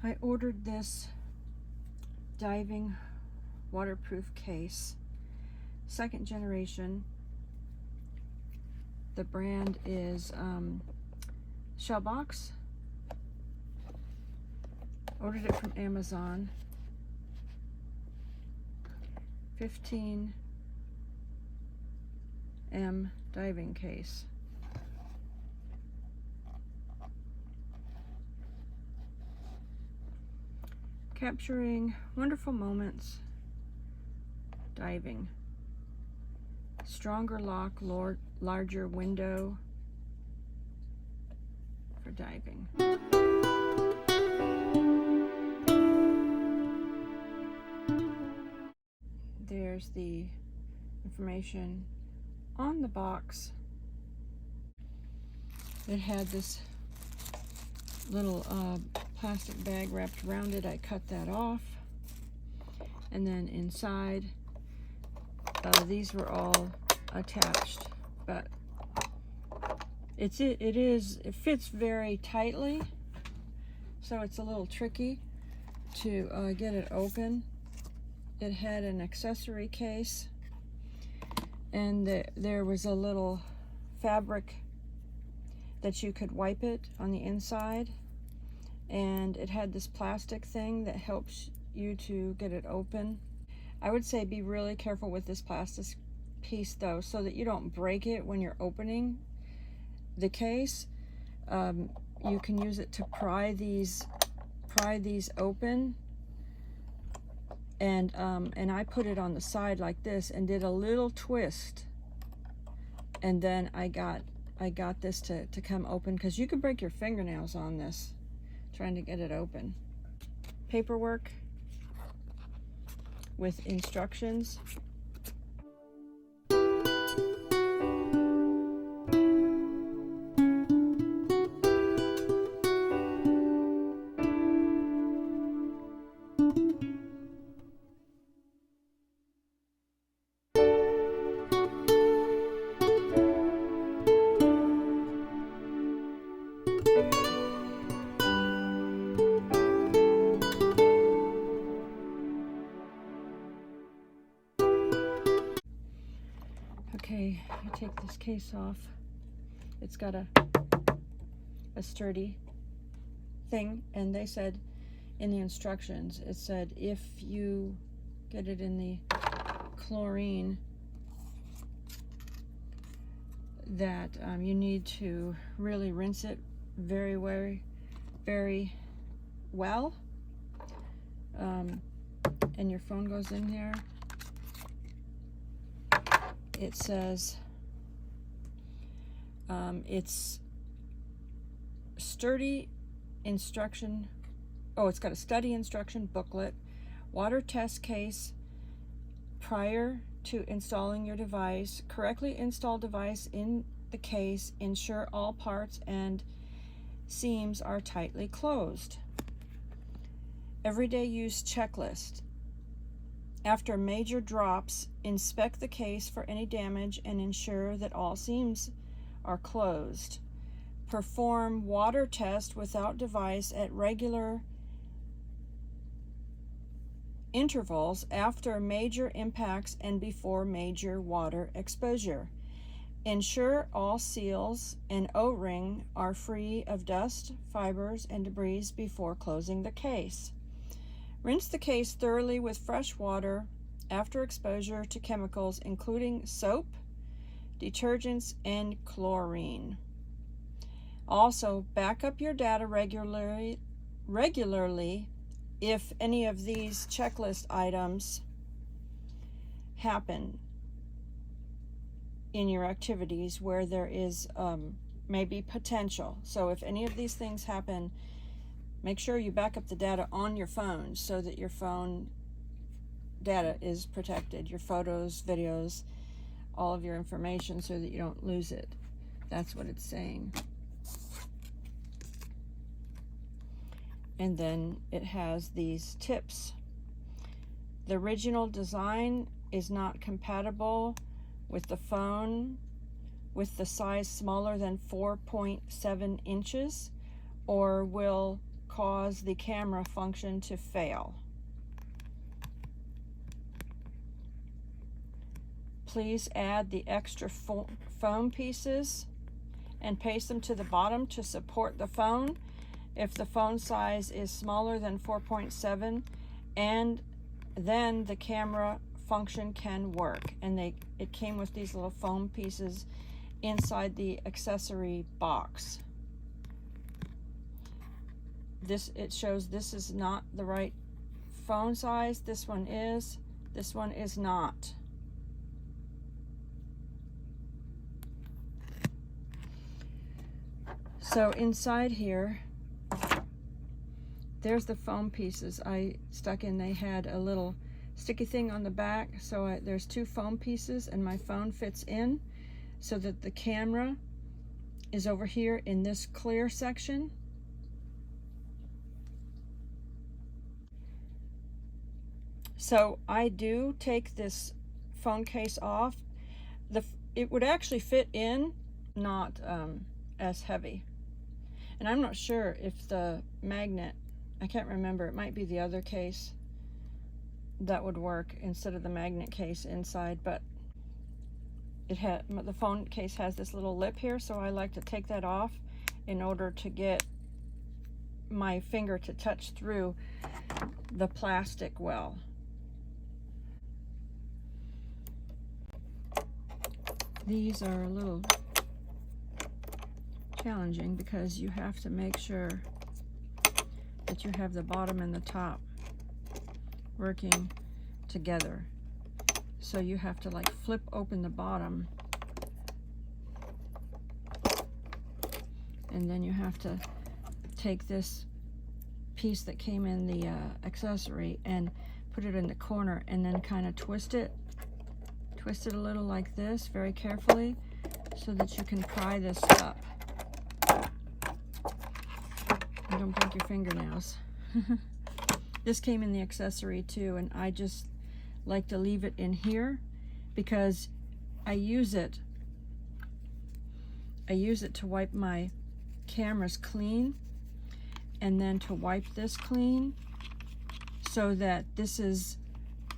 I ordered this diving waterproof case, second generation. The brand is Shellbox. Ordered it from Amazon. 15 M diving case. Capturing wonderful moments diving. Stronger lock, larger window for diving. There's the information on the box. It had this little plastic bag wrapped around it. I cut that off, and then inside these were all attached, but it fits very tightly, so it's a little tricky to get it open. It had an accessory case, and there was a little fabric that you could wipe it on the inside, and it had this plastic thing that helps you to get it open. I would say be really careful with this plastic piece though, so that you don't break it when you're opening the case. You can use it to pry these open, and I put it on the side like this and did a little twist, and then I got this to come open, because you could break your fingernails on this trying to get it open. Paperwork with instructions. Okay, you take this case off. It's got a sturdy thing, and they said in the instructions, it said if you get it in the chlorine, that you need to really rinse it very well. And your phone goes in there. It says it's sturdy instruction. Oh, it's got a study instruction booklet, water test case. Prior to installing your device, correctly install device in the case. Ensure all parts and seams are tightly closed. Everyday use checklist. After major drops, inspect the case for any damage and ensure that all seams are closed. Perform water test without device at regular intervals after major impacts and before major water exposure. Ensure all seals and O-ring are free of dust, fibers, and debris before closing the case. Rinse the case thoroughly with fresh water after exposure to chemicals including soap, detergents, and chlorine. Also, back up your data regularly if any of these checklist items happen in your activities where there is maybe potential. So if any of these things happen, make sure you back up the data on your phone so that your phone data is protected, your photos, videos, all of your information, so that you don't lose it. That's what it's saying. And then it has these tips. The original design is not compatible with the phone with the size smaller than 4.7 inches, or will cause the camera function to fail. Please add the extra foam pieces and paste them to the bottom to support the phone. If the phone size is smaller than 4.7, and then the camera function can work. And it came with these little foam pieces inside the accessory box. It shows this is not the right phone size. This one is not. So inside here, there's the foam pieces I stuck in. They had a little sticky thing on the back, so there's 2 foam pieces, and my phone fits in so that the camera is over here in this clear section. So I do take this phone case off. It would actually fit in, not as heavy. And I'm not sure if the magnet, I can't remember, it might be the other case that would work instead of the magnet case inside, but the phone case has this little lip here, so I like to take that off in order to get my finger to touch through the plastic well. These are a little challenging because you have to make sure that you have the bottom and the top working together. So you have to like flip open the bottom, and then you have to take this piece that came in the accessory and put it in the corner, and then kind of twist it a little like this, very carefully, so that you can pry this up. Don't break your fingernails. This came in the accessory too, and I just like to leave it in here because I use it to wipe my cameras clean, and then to wipe this clean so that this is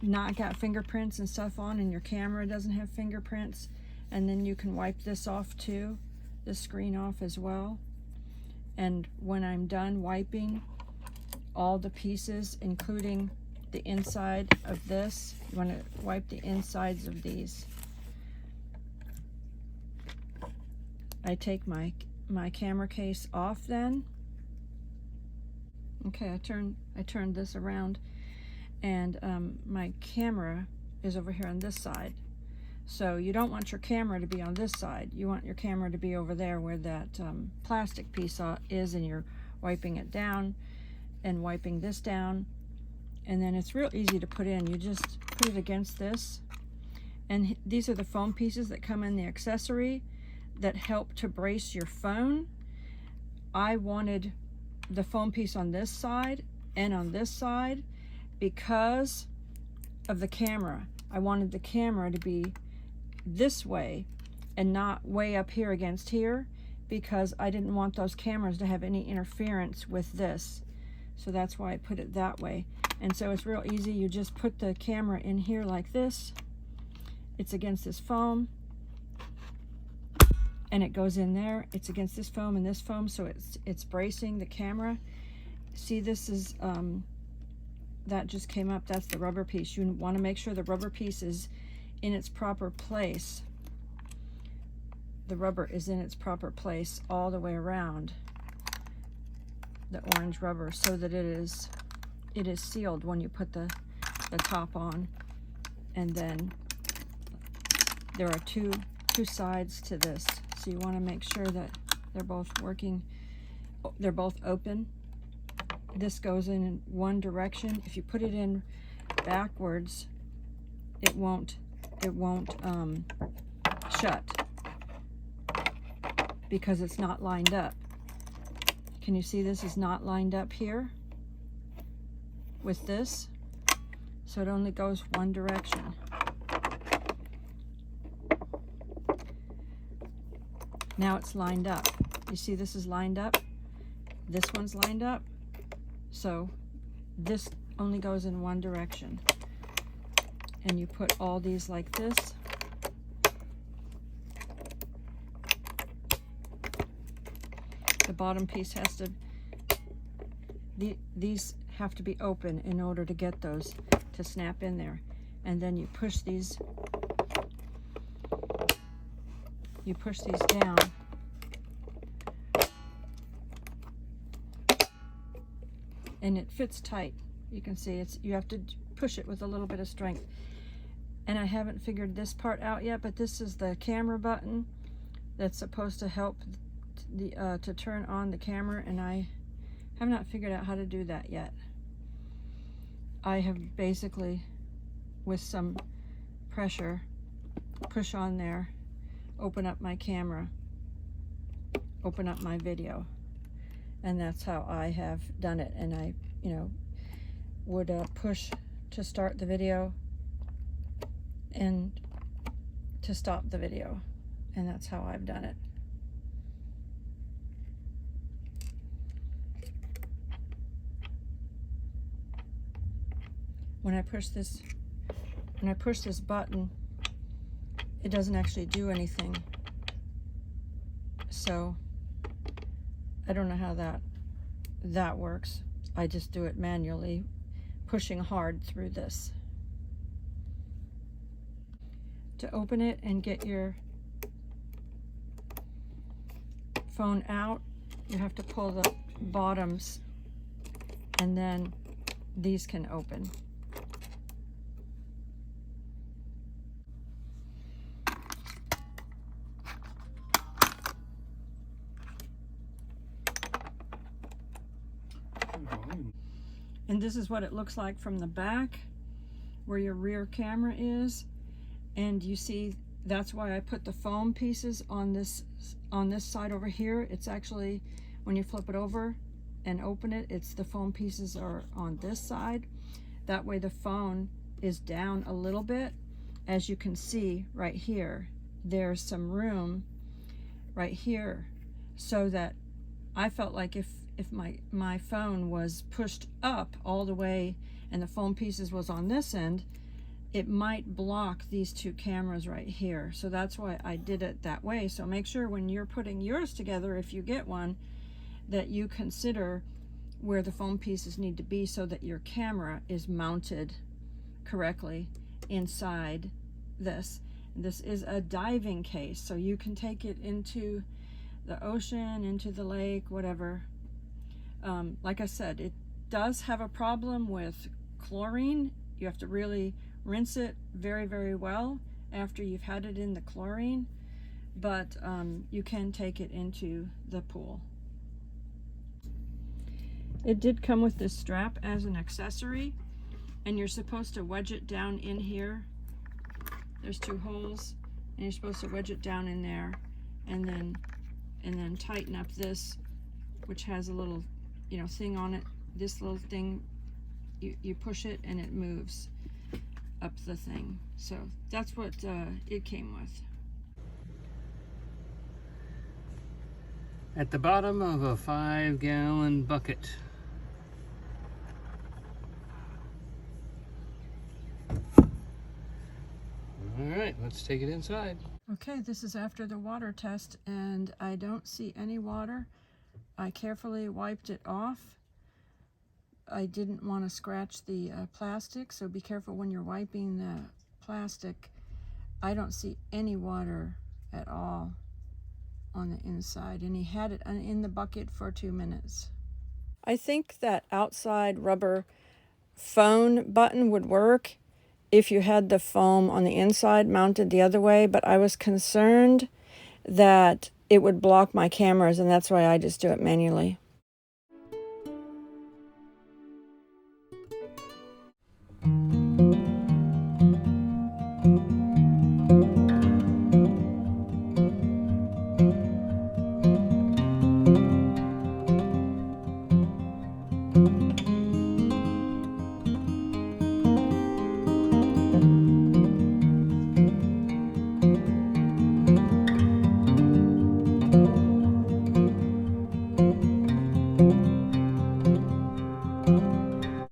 not got fingerprints and stuff on, and your camera doesn't have fingerprints. And then you can wipe this off too, the screen off as well. And when I'm done wiping all the pieces, including the inside of this, you want to wipe the insides of these. I take my camera case off then. Okay, I turned this around, and my camera is over here on this side. So you don't want your camera to be on this side. You want your camera to be over there where that plastic piece is, and you're wiping it down and wiping this down. And then it's real easy to put in. You just put it against this. And these are the foam pieces that come in the accessory that help to brace your phone. I wanted the foam piece on this side and on this side because of the camera. I wanted the camera to be this way and not way up here against here, because I didn't want those cameras to have any interference with this. So that's why I put it that way. And so it's real easy. You just put the camera in here like this. It's against this foam, and it goes in there. It's against this foam and this foam, so it's bracing the camera. See, this is that just came up. That's the rubber piece. You want to make sure the rubber piece is in its proper place. The rubber is in its proper place all the way around the orange rubber, so that it is sealed when you put the top on. And then there are two sides to this, so you want to make sure that they're both working, they're both open. This goes in one direction. If you put it in backwards, it won't shut because it's not lined up. Can you see this is not lined up here with this? So it only goes one direction. Now it's lined up. You see this is lined up. This one's lined up. So this only goes in one direction. And you put all these like this. The bottom piece has to, these have to be open in order to get those to snap in there. And then you push these down. And it fits tight. You can see you have to push it with a little bit of strength. And I haven't figured this part out yet, but this is the camera button that's supposed to help to turn on the camera, and I have not figured out how to do that yet. I have basically, with some pressure, push on there, open up my camera, open up my video, and that's how I have done it. And I, would push to start the video and to stop the video, and that's how I've done it. When I push this button, it doesn't actually do anything. So I don't know how that works. I just do it manually, pushing hard through this. To open it and get your phone out, you have to pull the bottoms, and then these can open. And this is what it looks like from the back, where your rear camera is. And you see, that's why I put the foam pieces on this side over here. It's actually, when you flip it over and open it, it's the foam pieces are on this side. That way the phone is down a little bit. As you can see right here, there's some room right here, so that I felt like if my phone was pushed up all the way and the foam pieces was on this end, it might block these two cameras right here. So that's why I did it that way. So make sure when you're putting yours together, if you get one, that you consider where the foam pieces need to be so that your camera is mounted correctly inside this. This is a diving case, so you can take it into the ocean, into the lake, whatever. Like I said, it does have a problem with chlorine. You have to really rinse it very, very well after you've had it in the chlorine, but you can take it into the pool. It did come with this strap as an accessory, and you're supposed to wedge it down in here. There's two holes, and you're supposed to wedge it down in there, and then tighten up this, which has a little thing on it. This little thing, you push it and it moves up the thing. So that's what it came with. At the bottom of a 5-gallon bucket. All right, let's take it inside. Okay, this is after the water test, and I don't see any water. I carefully wiped it off. I didn't want to scratch the plastic, so be careful when you're wiping the plastic. I don't see any water at all on the inside, and he had it in the bucket for 2 minutes. I think that outside rubber phone button would work if you had the foam on the inside mounted the other way, but I was concerned that it would block my cameras, and that's why I just do it manually.